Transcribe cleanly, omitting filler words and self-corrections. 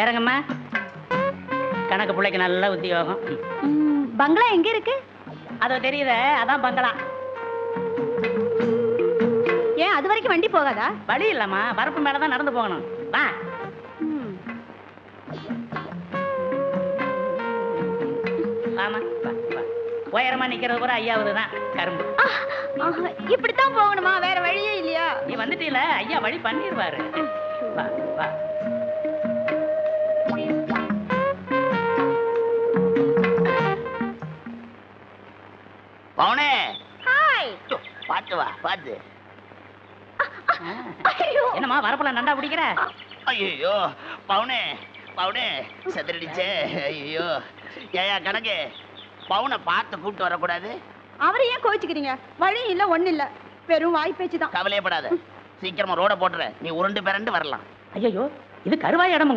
இறங்கம்மா. கணக்கு பிள்ளைக்கு நல்ல உத்தியோகம். பங்களா எங்க இருக்கு? அதோ தெரியுத, அதான் பங்களா. ஏன் அது வரைக்கும் வண்டி போகாதா? வழி இல்லம்மா, வரப்பு மேலதான் நடந்து போகணும். வா. ஆமா, வா, வா. உயரமா நிக்கிறது கூட ஐயாவதுதான் கரும்பு. இப்படித்தான் போகணுமா? வேற வழியே இல்லையா? நீ வந்துட்டீல, ஐயா வழி பண்ணிடுவாரு. வா, வா. பவுனே, ஹாய். பாத்து வா, பாத்து. என்னம்மா வரப்புல நண்டா பிடிக்கிற? ஐயோ பவுனே, பவுனே செதறிடுச்சே. ஐயோ ஏயா கணக்கு, பவுனை பார்த்து கூப்பிட்டு வரக்கூடாது? அவரை ஏன் கோவிச்சுக்கிறீங்க? வழி இல்ல, ஒண்ணு இல்ல, வெறும் வாய் பேச்சு தான். கவலையப்படாத, சீக்கிரமா ரோட போட்டுற, நீ உருண்டு பிறண்டு வரலாம். ஐயோ, இது கருவாய் இடமுங்க.